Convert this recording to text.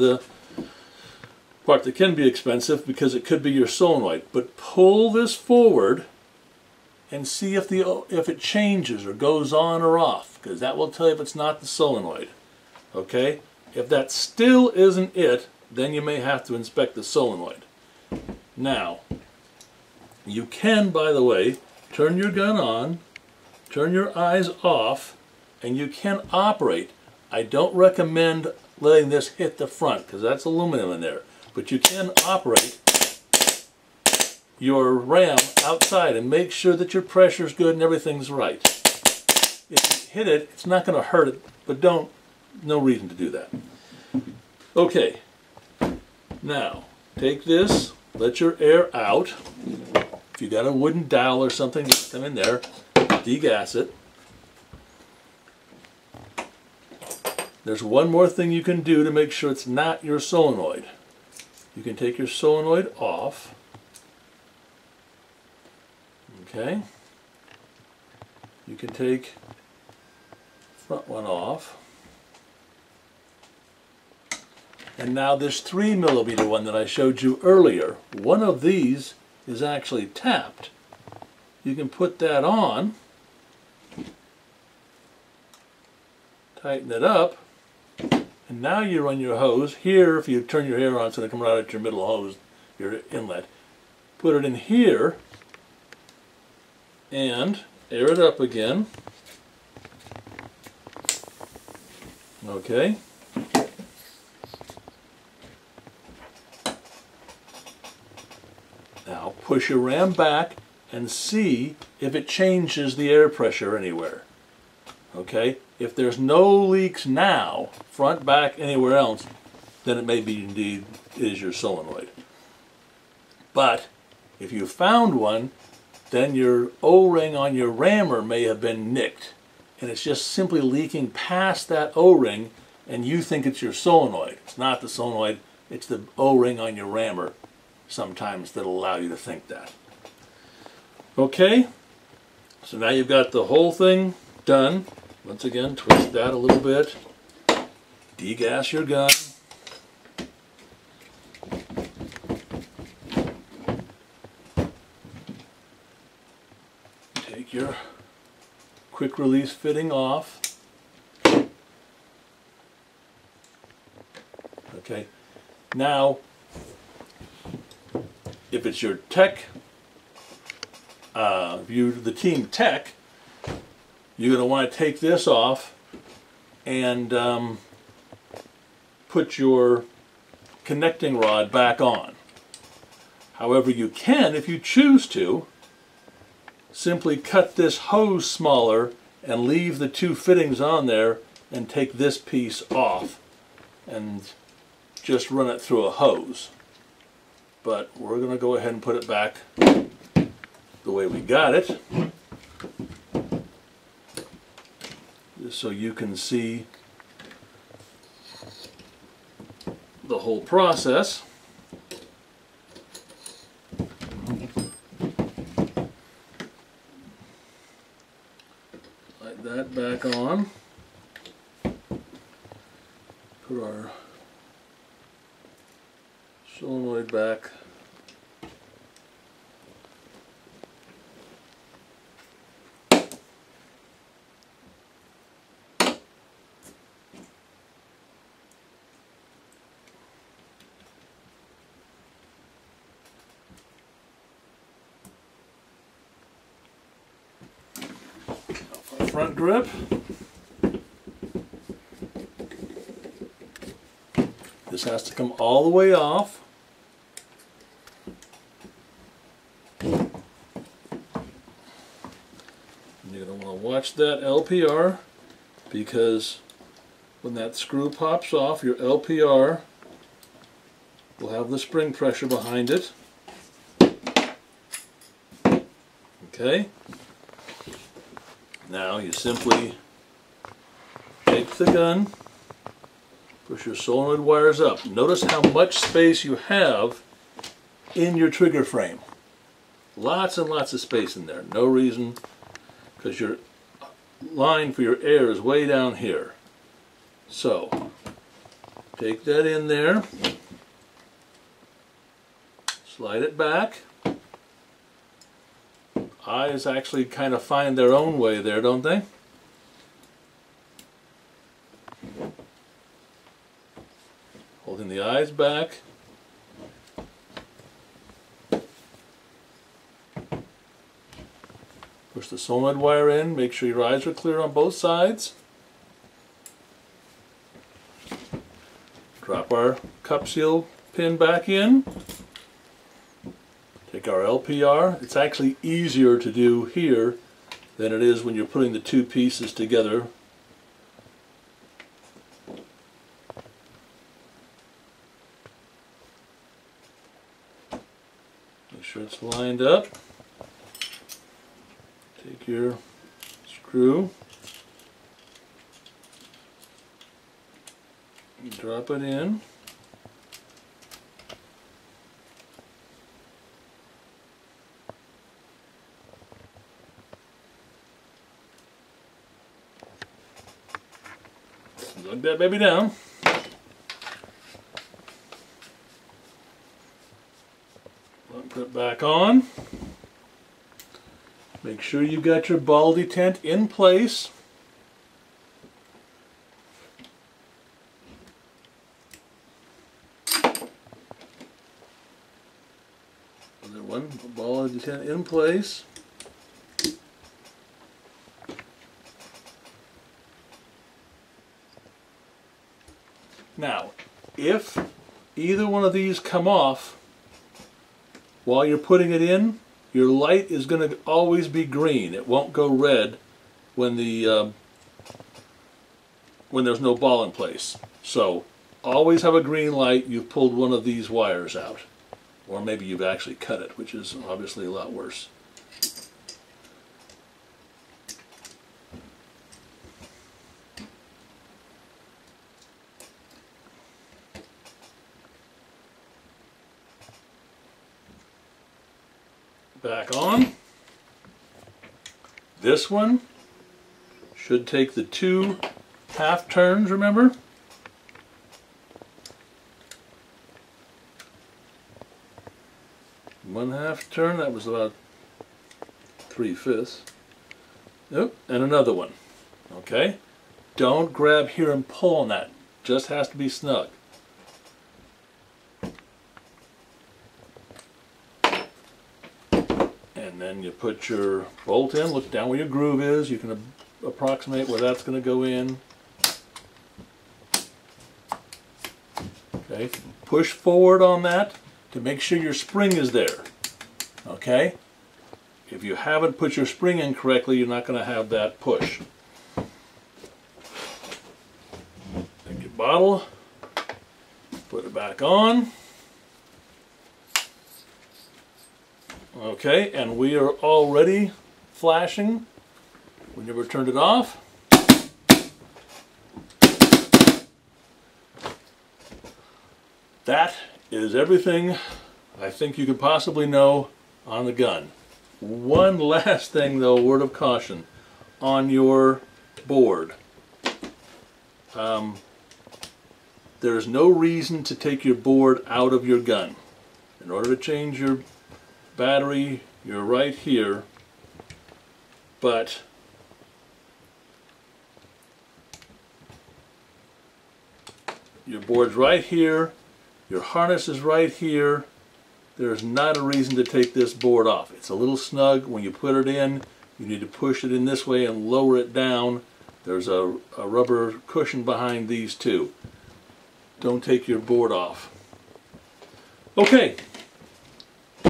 the part that can be expensive because it could be your solenoid. But pull this forward and see if it changes or goes on or off, because that will tell you if it's not the solenoid. Okay? If that still isn't it, then you may have to inspect the solenoid. Now, you can, by the way, turn your gun on, turn your eyes off, and you can operate. I don't recommend letting this hit the front because that's aluminum in there. But you can operate your ram outside and make sure that your pressure is good and everything's right. If you hit it, it's not going to hurt it, but no reason to do that. Okay, now take this, let your air out. If you got a wooden dowel or something, just come in there, degas it. There's one more thing you can do to make sure it's not your solenoid. You can take your solenoid off. Okay. You can take the front one off. And now this 3mm one that I showed you earlier, one of these is actually tapped. You can put that on, tighten it up, and now you run your hose. Here, if you turn your hair on, it's going to come right out your middle hose, your inlet. Put it in here, and air it up again. Okay. Now push your ram back and see if it changes the air pressure anywhere. Okay? If there's no leaks now, front, back, anywhere else, then it may be indeed is your solenoid. But if you found one, then your O-ring on your rammer may have been nicked, and it's just simply leaking past that O-ring, and you think it's your solenoid. It's not the solenoid, it's the O-ring on your rammer sometimes that'll allow you to think that. Okay, so now you've got the whole thing done. Once again, twist that a little bit, degas your gun, take your quick release fitting off. Okay, now if it's your tech, the team tech, you're going to want to take this off and put your connecting rod back on. However, you can, if you choose to, simply cut this hose smaller and leave the two fittings on there and take this piece off and just run it through a hose. But we're going to go ahead and put it back the way we got it, just so you can see the whole process. Slide that back on. Put our solenoid back. Front grip. This has to come all the way off. And you're going to want to watch that LPR, because when that screw pops off, your LPR will have the spring pressure behind it. Okay. Now you simply take the gun, push your solenoid wires up. Notice how much space you have in your trigger frame. Lots and lots of space in there. No reason, because your line for your air is way down here. So Take that in there, slide it back. Eyes actually kind of find their own way there, don't they? Holding the eyes back. Push the solenoid wire in, make sure your eyes are clear on both sides. Drop our cup seal pin back in. Take our LPR. It's actually easier to do here than it is when you're putting the two pieces together. Make sure it's lined up. Take your screw, drop it in. Lug that baby down. Put it back on. Make sure you got your ball detent in place. Another one, ball detent in place. Now, if either one of these come off while you're putting it in, your light is going to always be green. It won't go red when when there's no ball in place. So always have a green light. You've pulled one of these wires out, or maybe you've actually cut it, which is obviously a lot worse. Back on. This one should take the 2 half turns, remember? One half turn, that was about 3/5. Nope, and another one. Okay? Don't grab here and pull on that. Just has to be snug. And then you put your bolt in, look down where your groove is, you can approximate where that's going to go in. Okay, push forward on that to make sure your spring is there. Okay, if you haven't put your spring in correctly, you're not going to have that push. Take your bottle, put it back on. Okay, and we are already flashing. We never turned it off. That is everything I think you could possibly know on the gun. One last thing though, word of caution, on your board. There's no reason to take your board out of your gun. In order to change your battery, you're right here, but your board's right here, your harness is right here. There's not a reason to take this board off. It's a little snug. When you put it in, you need to push it in this way and lower it down. There's a rubber cushion behind these two. Don't take your board off. Okay.